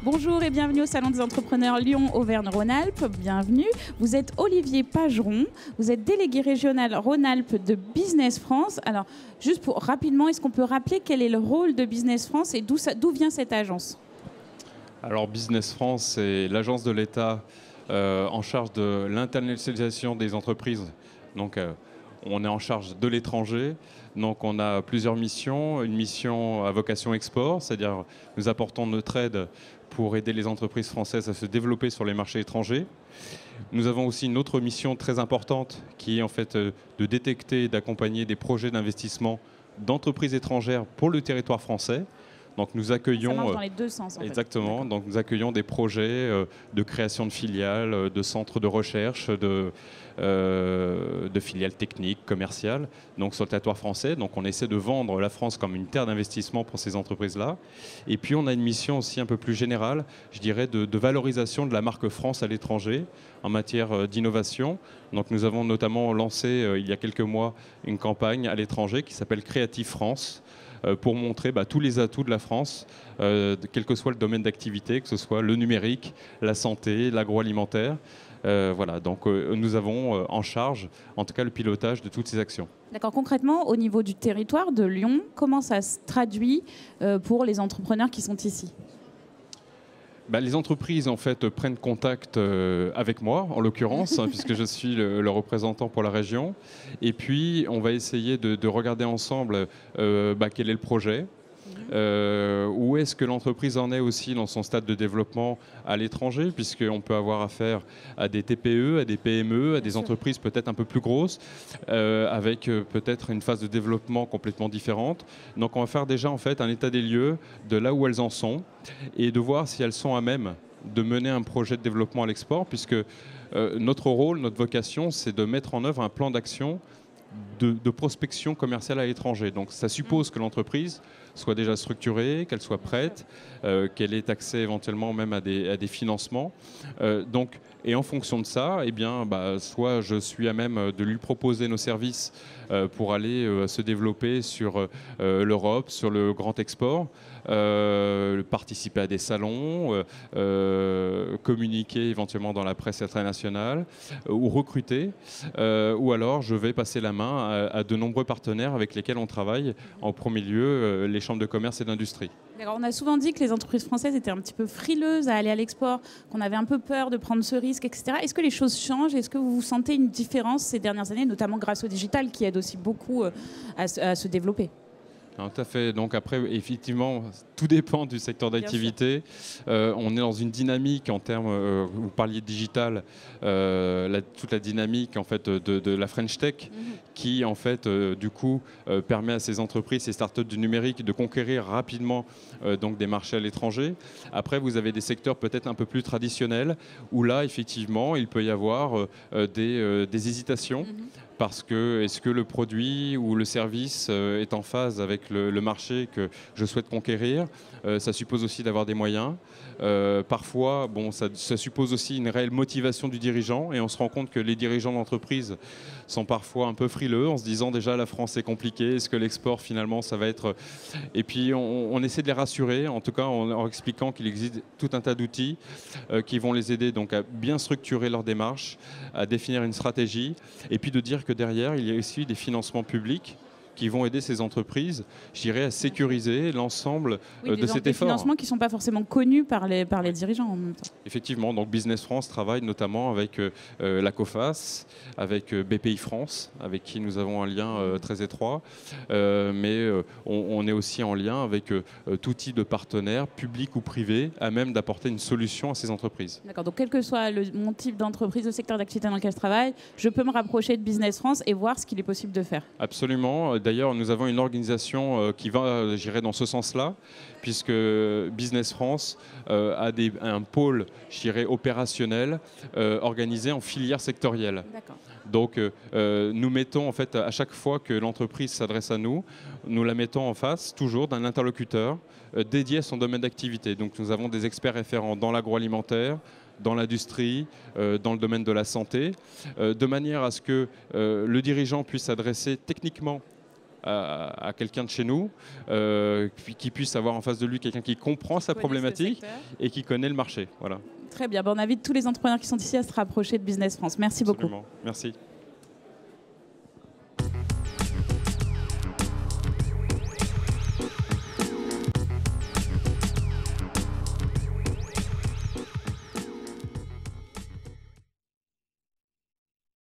Bonjour et bienvenue au Salon des entrepreneurs Lyon-Auvergne-Rhône-Alpes. Bienvenue. Vous êtes Olivier Pageron, vous êtes délégué régional Rhône-Alpes de Business France. Alors, juste pour rapidement, est-ce qu'on peut rappeler quel est le rôle de Business France et d'où vient cette agence? Alors, Business France, c'est l'agence de l'État en charge de l'internationalisation des entreprises. Donc, on est en charge de l'étranger. Donc, on a plusieurs missions. Une mission à vocation export, c'est-à-dire nous apportons notre aide pour aider les entreprises françaises à se développer sur les marchés étrangers. Nous avons aussi une autre mission très importante qui est en fait de détecter et d'accompagner des projets d'investissement d'entreprises étrangères pour le territoire français. Donc nous accueillons, ça marche dans les deux sens, en fait. Exactement. Donc nous accueillons des projets de création de filiales, de centres de recherche, de filiales techniques, commerciales, donc sur le territoire français. Donc on essaie de vendre la France comme une terre d'investissement pour ces entreprises-là. Et puis on a une mission aussi un peu plus générale, je dirais, de valorisation de la marque France à l'étranger en matière d'innovation. Donc nous avons notamment lancé il y a quelques mois une campagne à l'étranger qui s'appelle Creative France, pour montrer tous les atouts de la France, quel que soit le domaine d'activité, que ce soit le numérique, la santé, l'agroalimentaire. Voilà, donc nous avons en charge, en tout cas, le pilotage de toutes ces actions. D'accord. Concrètement, au niveau du territoire de Lyon, comment ça se traduit pour les entrepreneurs qui sont ici ? Les entreprises en fait prennent contact avec moi, en l'occurrence, puisque je suis le représentant pour la région. Et puis, on va essayer de regarder ensemble quel est le projet. Où est-ce que l'entreprise en est aussi dans son stade de développement à l'étranger, puisqu'on peut avoir affaire à des TPE, à des PME, à des entreprises peut-être un peu plus grosses, avec peut-être une phase de développement complètement différente. Donc on va faire déjà en fait un état des lieux de là où elles en sont et de voir si elles sont à même de mener un projet de développement à l'export, puisque notre rôle, notre vocation, c'est de mettre en œuvre un plan d'action de prospection commerciale à l'étranger. Donc ça suppose que l'entreprise soit déjà structurée, qu'elle soit prête, qu'elle ait accès éventuellement même à des financements. Et en fonction de ça, soit je suis à même de lui proposer nos services pour aller se développer sur l'Europe, sur le grand export, participer à des salons, communiquer éventuellement dans la presse internationale ou recruter, ou alors je vais passer la main à de nombreux partenaires avec lesquels on travaille, en premier lieu les chambres de commerce et d'industrie. On a souvent dit que les entreprises françaises étaient un petit peu frileuses à aller à l'export, qu'on avait un peu peur de prendre ce risque, etc. Est-ce que les choses changent? Est-ce que vous sentez une différence ces dernières années, notamment grâce au digital qui aide aussi beaucoup à se développer? Alors, tout à fait. Donc après, effectivement, tout dépend du secteur d'activité. On est dans une dynamique en termes, vous parliez de digital, toute la dynamique en fait de la French Tech, qui en fait du coup permet à ces entreprises, ces startups du numérique de conquérir rapidement donc des marchés à l'étranger. Après, vous avez des secteurs peut-être un peu plus traditionnels où là, effectivement, il peut y avoir des hésitations. Parce que est-ce que le produit ou le service est en phase avec le marché que je souhaite conquérir? Ça suppose aussi d'avoir des moyens. Parfois, ça suppose aussi une réelle motivation du dirigeant, et on se rend compte que les dirigeants d'entreprise sont parfois un peu frileux en se disant déjà la France est compliquée, est-ce que l'export finalement ça va être... Et puis on essaie de les rassurer, en tout cas en expliquant qu'il existe tout un tas d'outils qui vont les aider donc à bien structurer leur démarche, à définir une stratégie, et puis de dire que derrière il y a aussi des financements publics qui vont aider ces entreprises, je dirais, à sécuriser l'ensemble de cet effort. Des financements qui ne sont pas forcément connus par les dirigeants en même temps. Effectivement, donc Business France travaille notamment avec la COFAS, avec BPI France, avec qui nous avons un lien très étroit, mais on est aussi en lien avec tout type de partenaires, publics ou privés, à même d'apporter une solution à ces entreprises. D'accord, donc quel que soit mon type d'entreprise, le secteur d'activité dans lequel je travaille, je peux me rapprocher de Business France et voir ce qu'il est possible de faire. Absolument. D'ailleurs, nous avons une organisation qui va, j'irai dans ce sens-là, puisque Business France a un pôle, opérationnel, organisé en filière sectorielle. D'accord. Donc, nous mettons, en fait, à chaque fois que l'entreprise s'adresse à nous, nous la mettons en face, toujours, d'un interlocuteur dédié à son domaine d'activité. Donc, nous avons des experts référents dans l'agroalimentaire, dans l'industrie, dans le domaine de la santé, de manière à ce que le dirigeant puisse s'adresser techniquement à quelqu'un de chez nous, qui puisse avoir en face de lui quelqu'un qui comprend sa problématique et qui connaît le marché. Voilà. Très bien. On invite tous les entrepreneurs qui sont ici à se rapprocher de Business France. Merci beaucoup. Absolument. Merci.